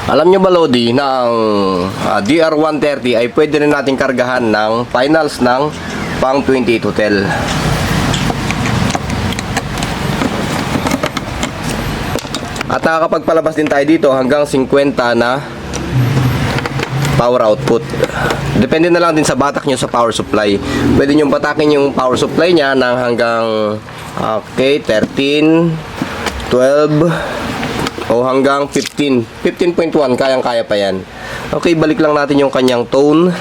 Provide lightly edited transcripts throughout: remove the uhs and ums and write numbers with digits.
Alam nyo ba, Lodi, na ang DR130 ay pwede rin natin kargahan ng finals ng pang 28 hotel. At nakakapagpalabas din tayo dito hanggang 50 na power output. Depende na lang din sa batak nyo sa power supply. Pwede nyo batakin yung power supply nya ng hanggang 13, 12 o hanggang 15. 15.1, kayang-kaya pa yan. Okay, balik lang natin yung kanyang tone.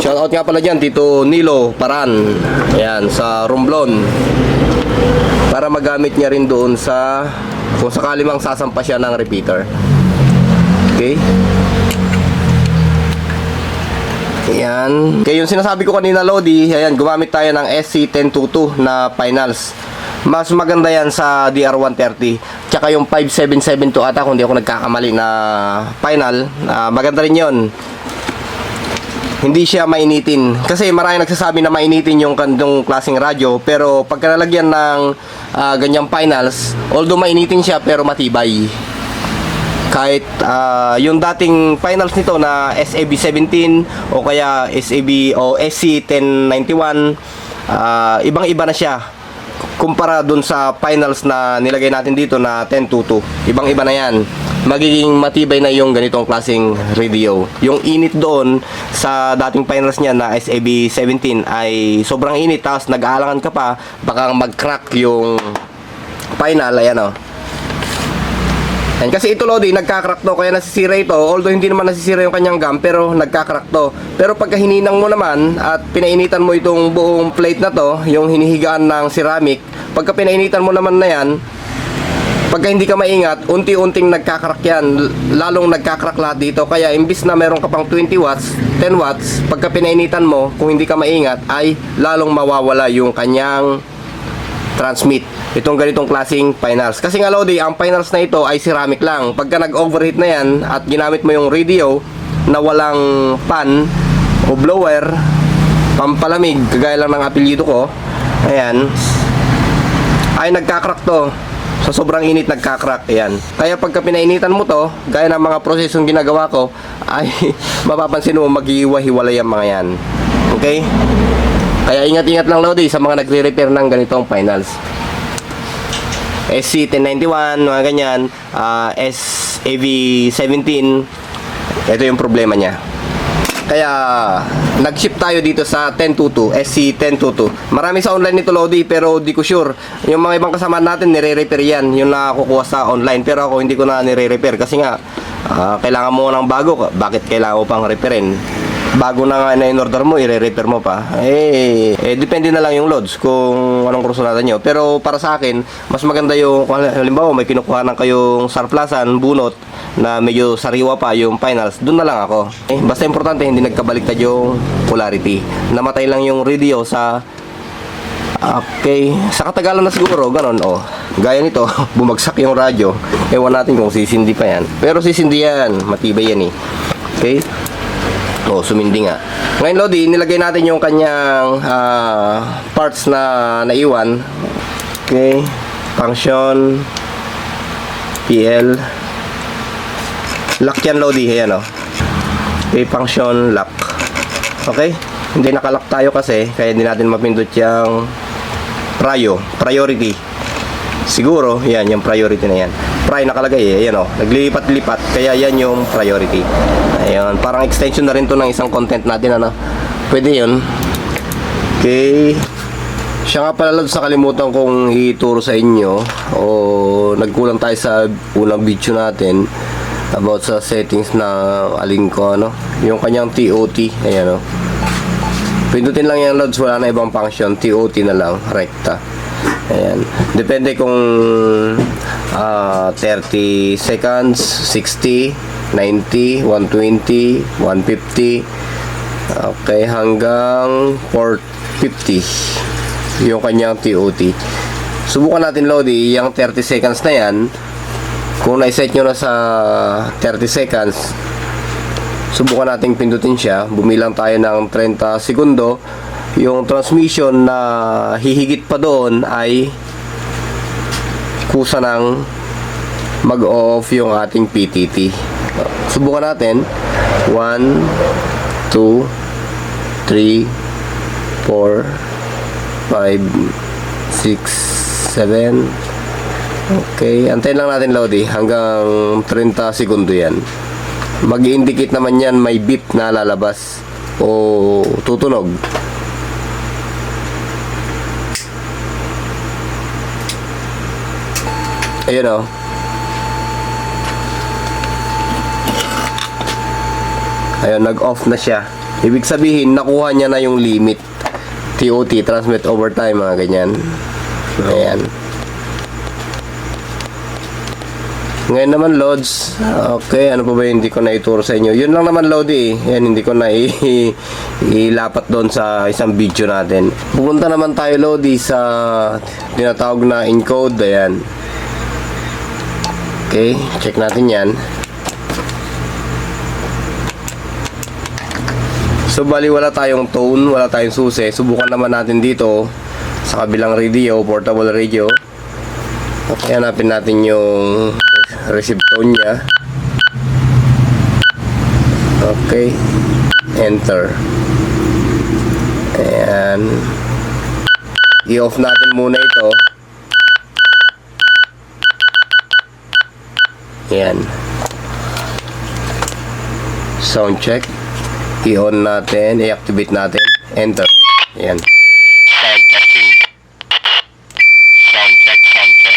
Shoutout nga pala dyan, Tito Nilo Paran. Ayan, sa Romblon. Para magamit niya rin doon sa kung sakali mang sasampa siya ng repeater. Okay. Ayan. Kaya yung sinasabi ko kanina, Lodi, ayan, gumamit tayo ng SC1022 na finals. Mas maganda yan sa DR130. Tsaka yung 5772 ata, kung di ako nagkakamali na final. Maganda rin yun. Hindi siya mainitin. Kasi maraming nagsasabi na mainitin yung kandong klaseng radyo. Pero pagka nalagyan ng ganyang finals, although mainitin siya, pero matibay. Kahit yung dating finals nito na SAB17 o kaya SAB o SC1091, ibang-iba na siya kumpara dun sa finals na nilagay natin dito na 1022. Ibang-iba na yan. Magiging matibay na yung ganitong klaseng radio. Yung init doon sa dating finals niya na SAB17 ay sobrang init, tapos nag-aalangan ka pa, baka mag-crack yung final. Ayan o. Kasi ito, Lodi, nagka-crack to, kaya nasisira ito. Although hindi naman nasisira yung kanyang gum, pero nagka-crack to. Pero pagka hininang mo naman at pinainitan mo itong buong plate na to, yung hinihigaan ng ceramic, pagka pinainitan mo naman na yan, pagka hindi ka maingat, unti-unting nagka-crack yan. Lalong nagka-crack lahat dito. Kaya imbis na meron ka pang 20 watts, 10 watts, pagka pinainitan mo, kung hindi ka maingat, ay lalong mawawala yung kanyang transmit. Itong ganitong klaseng finals. Kasi nga, Lodi, ang finals na ito ay ceramic lang. Pagka nag-overheat na yan at ginamit mo yung radio na walang fan o blower, pampalamig, kagaya lang ng apelyido ko, ayan, ay nagkakrak to. Sa sobrang init, nagkakrak. Ayan. Kaya pagka pinainitan mo to, gaya ng mga prosesong ginagawa ko, ay mapapansin mo, maghiwa-hiwalay ang mga yan. Okay? Kaya ingat-ingat lang, Lodi, sa mga nagre-repair ng ganitong finals. SC1091, mga ganyan, SAV17, ito yung problema niya. Kaya nag-ship tayo dito sa 1022, SC1022. Marami sa online nito, Lodi, pero di ko sure. Yung mga ibang kasama natin, nire-repair yan, yung nakakukuha sa online. Pero ako hindi ko na nire-repair kasi nga, kailangan mo ng bago. Bakit kailangan mo pang repairin? Bago na nga na in-order mo, i-repair mo pa. Depende na lang yung loads kung anong kursunatan nyo. Pero para sa akin, mas maganda yung, halimbawa may kinukuha ng kayong sarplasan, bunot, na medyo sariwa pa yung finals, doon na lang ako. Basta importante, hindi nagkabaliktad yung polarity. Namatay lang yung radio sa, sa katagalan na siguro, ganon, gaya nito, bumagsak yung radyo. Ewan natin kung sisindi pa yan. Pero sisindi yan, matibay yan eh. Okay? Sumindi nga. Ngayon, Lodi, nilagay natin yung kanyang parts na naiwan. Okay. Function, PL. Lock yan, Lodi. Ayan, Okay, function, lock. Okay. Hindi nakalock tayo kasi, kaya hindi natin mapindot yung priority. Siguro, yan, yung priority na yan. Nakalagay ayan naglilipat-lipat, kaya yan yung priority. Ayun, parang extension na rin to ng isang content natin, pwede yun. Okay. Siya nga pala, sa kalimutan kong ituro sa inyo, nagkulang tayo sa unang video natin about sa settings na alin ko, yung kanyang TOT. Ayan, pindutin lang yung loads, wala na ibang function, TOT na lang, rekta. Ayan. Depende kung 30 seconds, 60, 90, 120, 150, okay, hanggang 450 yung kanyang TOT. Subukan natin, Lodi, yung 30 seconds na yan. Kung na-set nyo na sa 30 seconds, subukan natin pindutin siya. Bumilang tayo ng 30 segundo. Yung transmission na hihigit pa doon ay kusa ng mag-off yung ating PTT. Subukan natin. 1, 2, 3, 4, 5, 6, 7. Okay, antayin lang natin Lodi hanggang 30 segundo yan. Mag-indicate naman yan, may beep na lalabas o tutunog. Ayun o. Ayun, nag-off na siya. Ibig sabihin, nakuha niya na yung limit. TOT, transmit over time, mga ganyan. Ayan. Ngayon naman, Lods. Okay, ano pa ba yung hindi ko na ituro sa inyo? Yun lang naman, Lodi. Yan, hindi ko na ilapat doon sa isang video natin. Pupunta naman tayo, Lodi, sa tinatawag na encode. Ayan. Okay, check natin yan. So bali wala tayong tone, wala tayong susi. Subukan naman natin dito sa kabilang radio, portable radio. Okay, hanapin natin yung receive tone nya. Okay, enter. Ayan. I-off natin muna ito. Ayan. Sound check. I-on natin, i-activate natin, enter. Ayan. Sound checking. Sound check, sound check.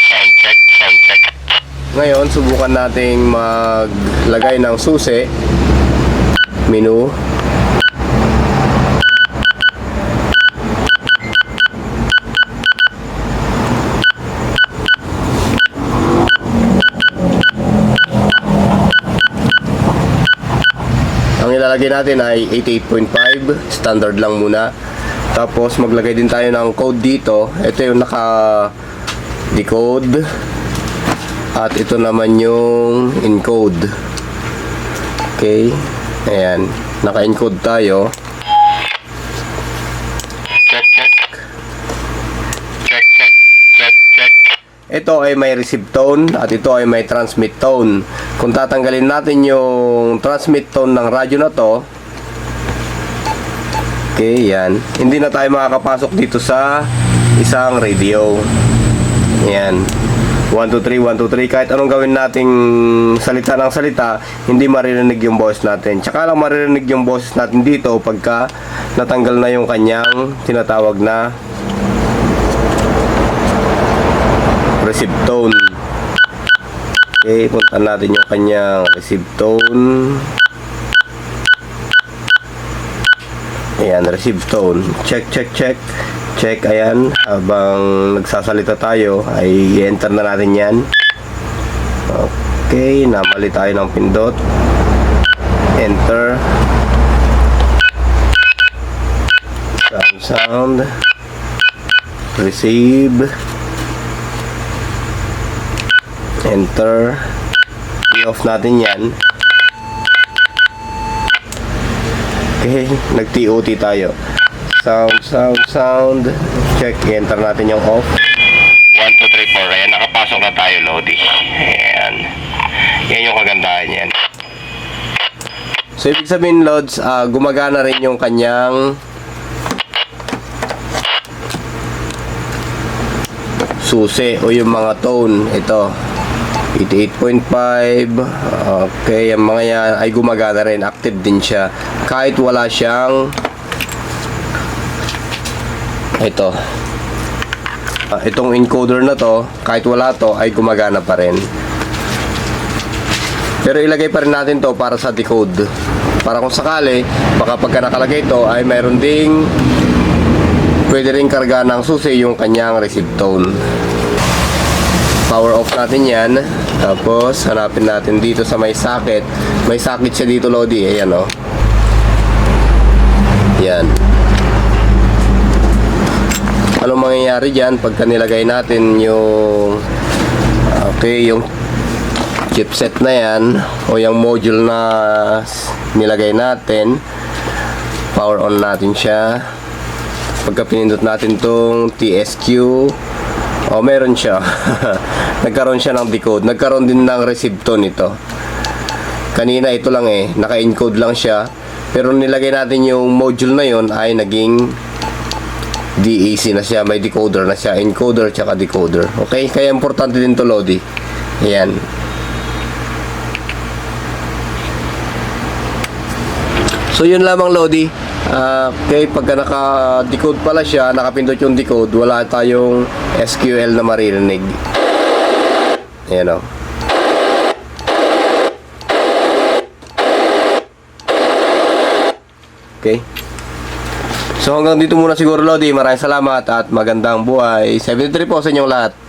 Sound check, sound check. Ngayon, subukan nating maglagay ng susi. Menu. Ang ilalagay natin ay 88.5, standard lang muna. Tapos maglagay din tayo ng code dito. Ito yung naka-decode. At ito naman yung encode. Okay. Ayan. Naka-encode tayo. Check, check. Check, check. Check, check. Ito ay may receive tone at ito ay may transmit tone. Kung tatanggalin natin yung transmit tone ng radyo na to, okay, yan. Hindi na tayo makakapasok dito sa isang radio. Yan. 1, 2, 3, 1, 2, 3. Kahit anong gawin nating salita ng salita, hindi maririnig yung boses natin. Tsaka lang maririnig yung boses natin dito pagka natanggal na yung kanyang tinatawag na receive tone. Okay, punta natin yung kanyang receive tone. Ayan, receive tone. Check, check, check. Check, ayan. Habang nagsasalita tayo, ay i-enter na natin yan. Okay, namali tayo ng pindot. Enter. Sound. Receive. Enter. I-off natin yan. Okay, nag-TOT tayo. Sound, sound, sound. Check, i-enter natin yung off. 1, 2, 3, 4. Ayan, nakapasok na tayo, Lodi. Ayan. Yan yung kagandahan yan. So, ibig sabihin, Lods, gumagana rin yung kanyang susi o yung mga tone. Ito. 88.5. Okay, yung mga yan ay gumagana rin, active din siya kahit wala siyang itong encoder na to, kahit wala to ay gumagana pa rin. Pero ilagay pa rin natin to para sa decode, para kung sakali baka pagka nakalagay to ay mayroon ding pwede rin karga ng susi yung kanyang receive tone. Power off natin yan. Tapos hanapin natin dito sa may socket. May socket siya dito, Lodi. Ayan o. Yan. Anong mangyayari dyan pagka nilagay natin yung yung chipset na yan o yung module na nilagay natin. Power on natin siya. Pagka pinindot natin tong TSQ, Oh, meron siya. Nagkaroon siya ng decode. Nagkaroon din ng resibto nito. Kanina ito lang eh, naka-encode lang siya. Pero nilagay natin yung module na yon ay naging DAC na siya. May decoder na siya. Encoder tsaka decoder. Okay? Kaya importante din to, Lodi. Ayan. So yun lamang, Lodi. Okay, pagka naka-decode pala siya, nakapindot yung decode, wala tayong SQL na maririnig. Ayan o. Okay. So hanggang dito muna siguro, Lodi. Maraming salamat at magandang buhay. 73 po sa inyong lahat.